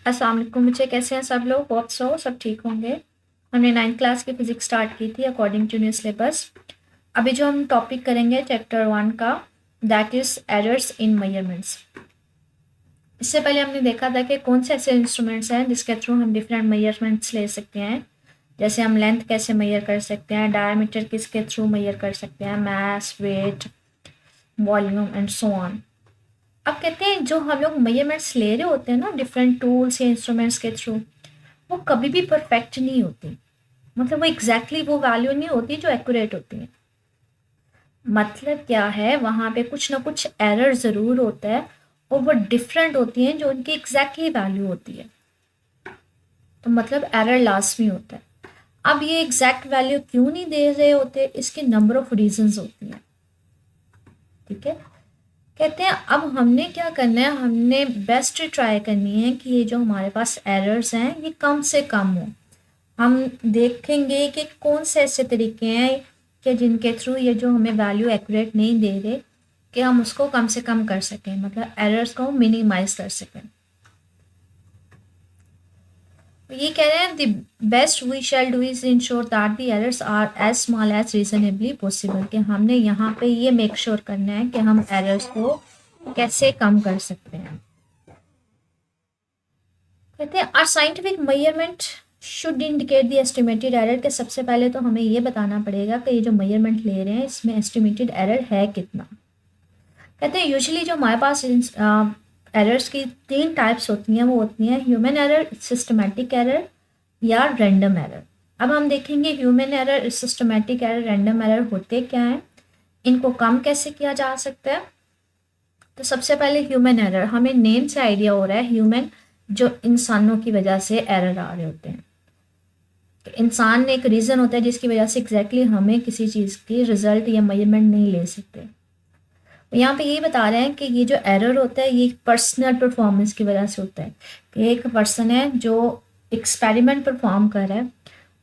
अस्सलाम वालेकुम बच्चे, कैसे हैं सब लोग? होप सो सब ठीक होंगे। हमने 9th क्लास की फिजिक्स स्टार्ट की थी अकॉर्डिंग टू न्यू सिलेबस। अभी जो हम टॉपिक करेंगे चैप्टर 1 का, that is errors in measurements. इससे पहले हमने देखा था कि कौन से ऐसे इंस्ट्रूमेंट्स हैं जिसके थ्रू हम डिफरेंट मेजरमेंट्स ले सकते हैं। जैसे हम लेंथ कैसे मेजर कर सकते हैं, डायमीटर किसके थ्रू मेजर कर सकते हैं, mass, weight, volume and so on. अब कहते हैं जो हम लोग मेजरमेंट्स ले रहे होते हैं ना डिफरेंट टूल्स या इंस्ट्रूमेंट्स के थ्रू, वो कभी भी परफेक्ट नहीं होती। मतलब वो एग्जैक्टली वो वैल्यू नहीं होती जो एक्यूरेट होती है। मतलब क्या है, वहाँ पे कुछ ना कुछ एरर ज़रूर होता है और वो डिफरेंट होती हैं जो उनकी एग्जैक्टली वैल्यू होती है। तो मतलब एरर लाजमी होता है। अब ये एग्जैक्ट वैल्यू क्यों नहीं दे रहे होते, इसके नंबर ऑफ रीजंस होती हैं। ठीक है, कहते हैं अब हमने क्या करना है, हमने बेस्ट ट्राई करनी है कि ये जो हमारे पास एरर्स हैं ये कम से कम हो। हम देखेंगे कि कौन से ऐसे तरीके हैं कि जिनके थ्रू ये जो हमें वैल्यू एक्यूरेट नहीं दे रहे, कि हम उसको कम से कम कर सकें, मतलब एरर्स को मिनिमाइज कर सकें। तो ये कह रहे हैं the best we shall do is ensure that the errors are as small as reasonably possible, कि हमने यहाँ पे ये मेक श्योर करना है कि हम एरर्स को कैसे कम कर सकते हैं। कहते हैं our scientific measurement should indicate the estimated error, के सबसे पहले तो हमें ये बताना पड़ेगा कि ये जो मेजरमेंट ले रहे हैं इसमें एस्टिमेटेड एरर है कितना। कहते हैं यूजुअली जो हमारे पास एरर्स की 3 टाइप्स होती हैं, वो होती हैं ह्यूमन एरर, सिस्टमेटिक एरर या रैंडम एरर। अब हम देखेंगे human error, systematic error, random error होते क्या हैं, इनको कम कैसे किया जा सकता है। तो सबसे पहले ह्यूमन एरर, हमें नेम से आइडिया हो रहा है ह्यूमन, जो इंसानों की वजह से एरर आ रहे होते हैं। तो इंसान ने एक रीज़न होता है जिसकी वजह से एग्जैक्टली हमें किसी चीज़ की रिजल्ट या मेजरमेंट नहीं ले सकते। तो यहाँ पे ये बता रहे हैं कि ये जो एरर होता है ये पर्सनल परफॉर्मेंस की वजह से होता है, कि एक पर्सन है जो एक्सपेरिमेंट परफॉर्म कर रहा है,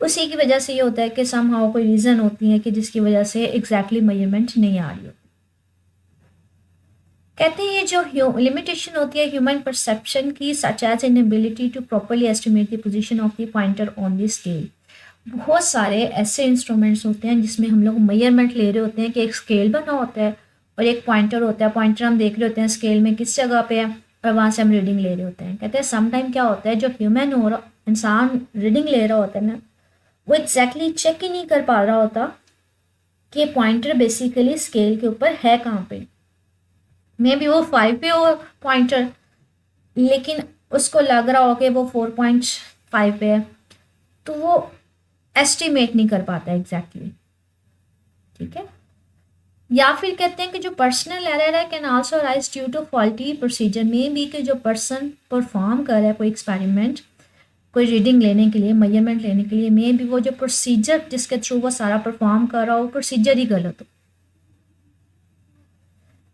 उसी की वजह से ये होता है कि समहाउ कोई रीज़न होती है कि जिसकी वजह से एग्जैक्टली मेजरमेंट नहीं आ रही होती। कहते हैं ये जो लिमिटेशन होती है ह्यूमन परसेप्शन की, such as inability to properly estimate the position of the pointer on the scale. बहुत सारे ऐसे इंस्ट्रूमेंट्स होते हैं जिसमें हम लोग मेजरमेंट ले रहे होते हैं, कि एक स्केल बना होता है और एक पॉइंटर होता है, पॉइंटर हम देख रहे होते हैं स्केल में किस जगह पे है और वहाँ से हम रीडिंग ले रहे होते हैं। कहते हैं समटाइम क्या होता है, जो ह्यूमन हो रहा इंसान रीडिंग ले रहा होता है ना, वो एग्जैक्टली चेक ही नहीं कर पा रहा होता कि पॉइंटर बेसिकली स्केल के ऊपर है कहाँ पे। मे बी वो 5 पे हो पॉइंटर, लेकिन उसको लग रहा हो कि वो 4.5 पे है, तो वो एस्टिमेट नहीं कर पाता एग्जैक्टली। ठीक है, या फिर कहते हैं कि जो पर्सनल एरर है can also rise due to faulty procedure, में भी कि जो पर्सन परफॉर्म कर रहा है कोई एक्सपेरिमेंट, कोई रीडिंग लेने के लिए, मेजरमेंट लेने के लिए, मे भी वो जो प्रोसीजर जिसके थ्रू वो सारा परफॉर्म कर रहा हो, प्रोसीजर ही गलत हो।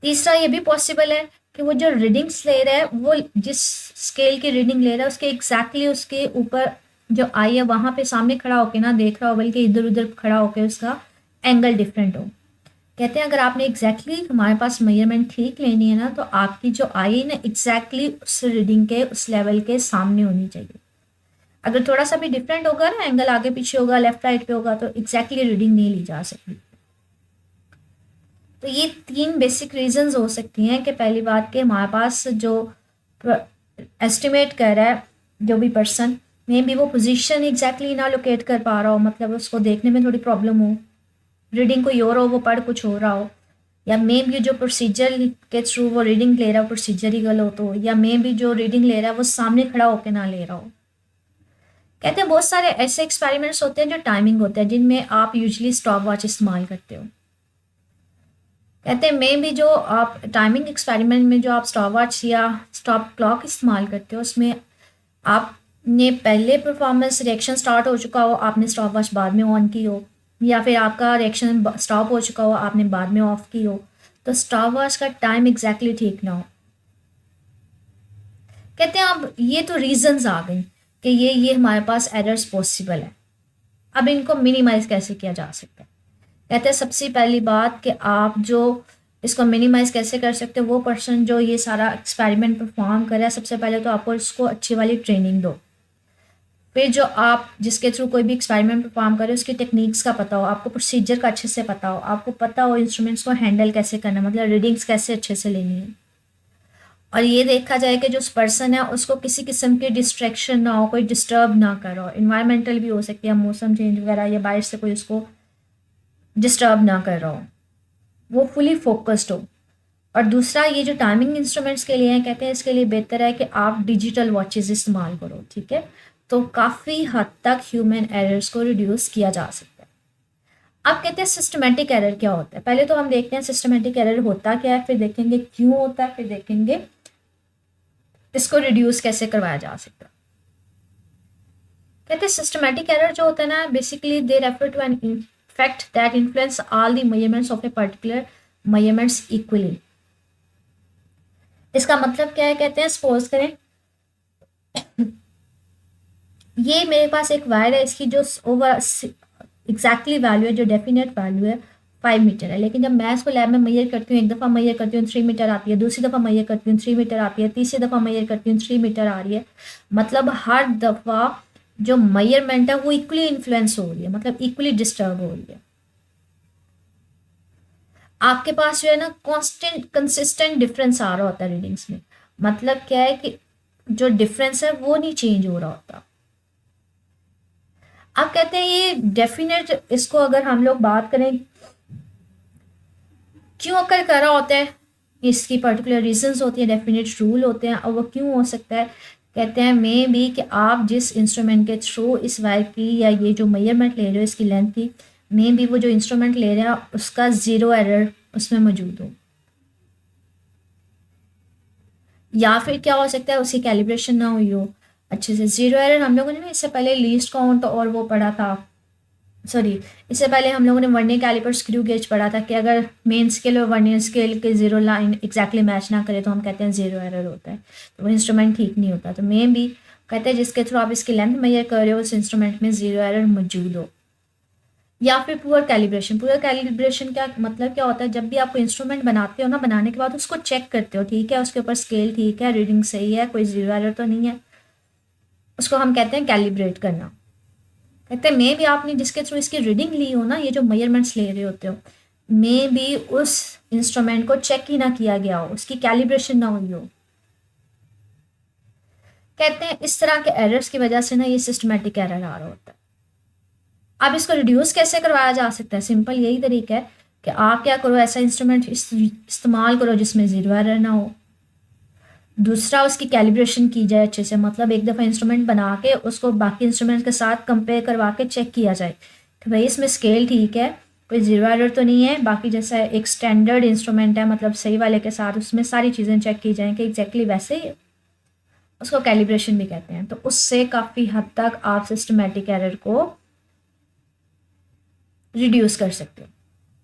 तीसरा ये भी पॉसिबल है कि वो जो रीडिंग्स ले रहा है, वो जिस स्केल की रीडिंग ले रहा है उसके एग्जैक्टली उसके ऊपर जो आई है वहाँ पे सामने खड़ा होकर ना देख रहा हो, बल्कि इधर उधर खड़ा होकर उसका एंगल डिफरेंट हो। कहते हैं अगर आपने एग्जैक्टली हमारे पास मेजरमेंट ठीक लेनी है ना, तो आपकी जो आई है ना एग्जैक्टली उस रीडिंग के उस लेवल के सामने होनी चाहिए। अगर थोड़ा सा भी डिफरेंट होगा ना, एंगल आगे पीछे होगा, लेफ्ट राइट पे होगा, तो एग्जैक्टली रीडिंग नहीं ली जा सकती। तो ये 3 बेसिक रीजंस हो सकती हैं कि पहली बात कि हमारे पास जो एस्टिमेट कर रहा है जो भी पर्सन, मे बी वो पोजीशन एग्जैक्टली ना लोकेट कर पा रहा हो, मतलब उसको देखने में थोड़ी प्रॉब्लम हो, रीडिंग कोई और हो, वो पढ़ कुछ हो रहा हो, या मे बी जो प्रोसीजर के थ्रू वो रीडिंग ले रहा हो प्रोसीजर ही गलत हो, या मे बी जो रीडिंग ले रहा है वो सामने खड़ा होकर ना ले रहा हो। कहते हैं बहुत सारे ऐसे एक्सपेरिमेंट्स होते हैं जो टाइमिंग होते हैं, जिनमें आप यूजली स्टॉप वॉच इस्तेमाल करते हो। कहते हैं मे भी जो आप टाइमिंग एक्सपेरिमेंट में जो आप स्टॉप वॉच या स्टॉप क्लॉक इस्तेमाल करते हो, उसमें आपने पहले परफॉर्मेंस रिएक्शन स्टार्ट हो चुका हो, आपने स्टॉप वॉच बाद में ऑन की हो, या फिर आपका रिएक्शन स्टॉप हो चुका हो, आपने बाद में ऑफ की हो, तो स्टॉप वॉच का टाइम एग्जैक्टली ठीक ना हो। कहते हैं अब ये तो रीजंस आ गई कि ये हमारे पास एरर्स पॉसिबल है। अब इनको मिनिमाइज कैसे किया जा सकता है। कहते हैं सबसे पहली बात कि आप जो इसको मिनिमाइज़ कैसे कर सकते हो, वो पर्सन जो ये सारा एक्सपेरिमेंट परफॉर्म करे, सबसे पहले तो आपको इसको अच्छी वाली ट्रेनिंग दो। फिर जो आप जिसके थ्रू कोई भी एक्सपेरिमेंट परफॉर्म करें उसकी टेक्निक्स का पता हो, आपको प्रोसीजर का अच्छे से पता हो, आपको पता हो इंस्ट्रूमेंट्स को हैंडल कैसे करना है, मतलब रीडिंग्स कैसे अच्छे से लेनी है। और ये देखा जाए कि जो उस पर्सन है उसको किसी किस्म की डिस्ट्रैक्शन ना हो, कोई डिस्टर्ब ना करो। इन्वायरमेंटल भी हो सकती है, मौसम चेंज वगैरह या बाहर से कोई उसको डिस्टर्ब ना कर रहा हो, वो फुली फोकस्ड हो। और दूसरा, ये जो टाइमिंग इंस्ट्रूमेंट्स के लिए हैं, कहते हैं इसके लिए बेहतर है कि आप डिजिटल वॉचेस इस्तेमाल करो, ठीक है। तो काफ़ी हद तक ह्यूमन एरर्स को रिड्यूस किया जा सकता है। अब कहते हैं सिस्टमेटिक एरर क्या होता है। पहले तो हम देखते हैं सिस्टमेटिक एरर होता क्या है, फिर देखेंगे क्यों होता है, फिर देखेंगे इसको रिड्यूस कैसे करवाया जा सकता है। कहते हैं सिस्टमेटिक एरर जो होता है ना, basically they refer to an effect that influence all the measurements of a particular measurements equally. इसका मतलब क्या है, कहते हैं सपोज करें ये मेरे पास एक वायर है, इसकी जो ओवर एग्जैक्टली वैल्यू है, जो डेफिनेट वैल्यू है 5 मीटर है, लेकिन जब मैं इसको लैब में मैयर करती हूँ, एक दफ़ा मैयर करती हूँ 3 मीटर आती है, दूसरी दफ़ा मैयर करती हूँ 3 मीटर आती है, तीसरी दफ़ा मैयर करती हूँ 3 मीटर आ रही है। मतलब हर दफ़ा जो मैयरमेंट है वो इक्वली इन्फ्लुएंस हो रही है, मतलब इक्वली डिस्टर्ब हो रही है। आपके पास जो है ना कांस्टेंट कंसिस्टेंट डिफरेंस आ रहा होता है रीडिंग्स में। मतलब क्या है कि जो डिफरेंस है वो नहीं चेंज हो रहा होता। अब कहते हैं ये डेफिनेट, इसको अगर हम लोग बात करें क्यों अकर कर रहा होता है, इसकी पर्टिकुलर रीजंस होती हैं, डेफिनेट रूल होते हैं। और वो क्यों हो सकता है, कहते हैं मे बी कि आप जिस इंस्ट्रूमेंट के थ्रू इस वायर की या ये जो मेजरमेंट ले रहे हो इसकी लेंथ की, मे बी वो जो इंस्ट्रूमेंट ले रहे हैं उसका ज़ीरो एरर उसमें मौजूद हो, या फिर क्या हो सकता है उसकी कैलिब्रेशन ना हुई हो अच्छे से। ज़ीरो एरर हम लोगों ने ना इससे पहले लीस्ट काउंट और वो पढ़ा था, सॉरी इससे पहले हम लोगों ने वर्नियर कैलिपर स्क्रू गेज पढ़ा था कि अगर मेन स्केल और वर्नियर स्केल के जीरो लाइन एग्जैक्टली मैच ना करे तो हम कहते हैं ज़ीरो एरर होता है, तो वो इंस्ट्रूमेंट ठीक नहीं होता। तो मे भी कहते हैं जिसके थ्रू आप इसकी लेंथ मेजर कर रहे हो उस इंस्ट्रूमेंट में ज़ीरो एरर मौजूद हो। या फिर पुअर कैलिब्रेशन। पुअर कैलिब्रेशन क्या मतलब क्या होता है, जब भी आप इंस्ट्रूमेंट बनाते हो ना, बनाने के बाद उसको चेक करते हो, ठीक है उसके ऊपर स्केल ठीक है, रीडिंग सही है, कोई ज़ीरो एरर तो नहीं है, उसको हम कहते हैं कैलिब्रेट करना। कहते हैं मे भी आपने जिसके थ्रू इसकी रीडिंग ली हो ना, ये जो मेजरमेंट्स ले रहे होते हो, मे भी उस इंस्ट्रूमेंट को चेक ही ना किया गया हो, उसकी कैलिब्रेशन ना हुई हो। कहते हैं इस तरह के एरर्स की वजह से ना ये सिस्टमेटिक एरर आ रहा होता है। अब इसको रिड्यूस कैसे करवाया जा सकता है, सिंपल यही तरीका है कि आप क्या करो, ऐसा इंस्ट्रूमेंट इस्तेमाल करो जिसमें ज़ीरो एरर ना हो। दूसरा, उसकी कैलिब्रेशन की जाए अच्छे से, मतलब एक दफ़ा इंस्ट्रूमेंट बना के उसको बाकी इंस्ट्रूमेंट के साथ कंपेयर करवा के चेक किया जाए कि भाई इसमें स्केल ठीक है, कोई ज़ीरो एरर तो नहीं है, बाकी जैसा एक स्टैंडर्ड इंस्ट्रूमेंट है मतलब सही वाले के साथ उसमें सारी चीज़ें चेक की जाएँ कि एग्जैक्टली वैसे ही। उसको कैलिब्रेशन भी कहते हैं। तो उससे काफ़ी हद तक आप सिस्टमेटिक एरर को रिड्यूस कर सकते हो।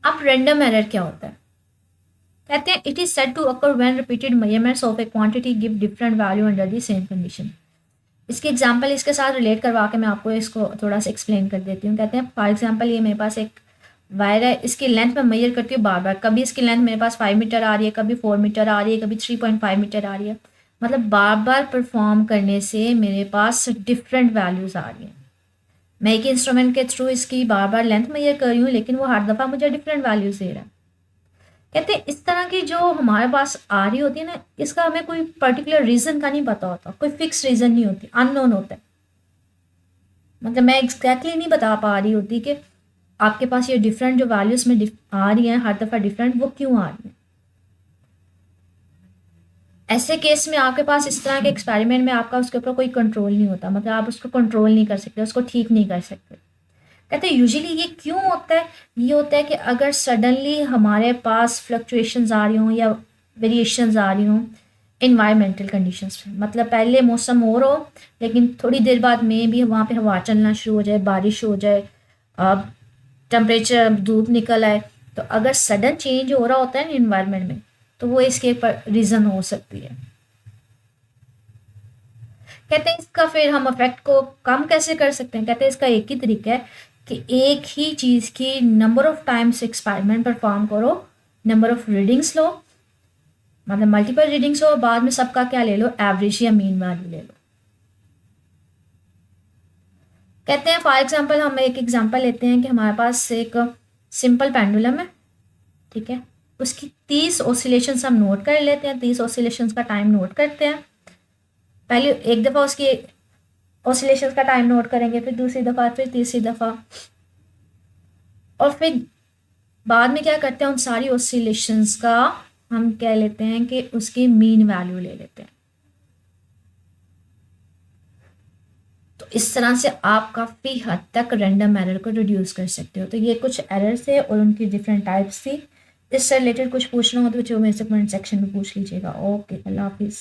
अब रैंडम एरर क्या होता है, कहते हैं it is said to occur when repeated measurements of a quantity give different value under the same condition. इसकी एग्जांपल इसके साथ रिलेट करवा के मैं आपको इसको थोड़ा सा एक्सप्लेन कर देती हूँ। कहते हैं फॉर एग्जांपल ये मेरे पास एक वायर है, इसकी लेंथ मैं मेजर करती हूँ बार बार, कभी इसकी लेंथ मेरे पास 5 मीटर आ रही है, कभी 4 मीटर आ रही है, कभी 3.5 मीटर आ रही है। मतलब बार बार परफॉर्म करने से मेरे पास डिफरेंट वैल्यूज़ आ रही हैं। मैं एक इंस्ट्रूमेंट के थ्रू इसकी बार बार लेंथ मेजर कर रही हूँ लेकिन वो हर दफ़ा मुझे डिफरेंट वैल्यूज़ दे रहा है। कहते हैं इस तरह की जो हमारे पास आ रही होती है ना, इसका हमें कोई पर्टिकुलर रीज़न का नहीं पता होता, कोई फिक्स रीज़न नहीं होती, अननोन होता है। मतलब मैं एग्जैक्टली नहीं बता पा रही होती कि आपके पास ये डिफरेंट जो वैल्यूज़ में आ रही हैं हर दफ़ा डिफरेंट, वो क्यों आ रही हैं। ऐसे केस में आपके पास इस तरह के एक्सपेरिमेंट में आपका उसके ऊपर कोई कंट्रोल नहीं होता, मतलब आप उसको कंट्रोल नहीं कर सकते, उसको ठीक नहीं कर सकते। कहते हैं यूजुअली ये क्यों होता है, ये होता है कि अगर सडनली हमारे पास फ्लक्चुएशंस आ रही हों या वेरिएशंस आ रही हों इन्वायरमेंटल कंडीशंस में, मतलब पहले मौसम और हो लेकिन थोड़ी देर बाद में भी वहाँ पे हवा चलना शुरू हो जाए, बारिश हो जाए, टेम्परेचर धूप निकल आए, तो अगर सडन चेंज हो रहा होता है ना इन्वायरमेंट में तो वो इसके रीज़न हो सकती है। कहते हैं इसका फिर हम इफेक्ट को कम कैसे कर सकते हैं, कहते हैं इसका एक ही तरीका है कि एक ही चीज़ की number of times experiment perform करो नंबर ऑफ रीडिंग्स लो, मतलब मल्टीपल रीडिंग्स हो, बाद में सबका क्या ले लो, एवरेज या मीन वैल्यू ले लो। कहते हैं फॉर एग्जांपल, हम एक एग्जांपल लेते हैं कि हमारे पास एक सिंपल पेंडुलम है, ठीक है, उसकी 30 ऑसिलेशंस हम नोट कर लेते हैं, 30 ऑसिलेशंस का टाइम नोट करते हैं। पहले एक दफ़ा उसकी ऑसिलेशंस का टाइम नोट करेंगे, फिर दूसरी दफ़ा, फिर तीसरी दफ़ा, और फिर बाद में क्या करते हैं, उन सारी ऑसिलेशंस का हम कह लेते हैं कि उसकी मीन वैल्यू ले लेते हैं। तो इस तरह से आप काफ़ी हद तक रैंडम एरर को रिड्यूस कर सकते हो। तो ये कुछ एरर्स थे और उनकी डिफरेंट टाइप्स थी। इससे रिलेटेड कुछ पूछना हो तो मेरे से कमेंट सेक्शन में पूछ लीजिएगा। ओके, अल्लाह हाफिज़।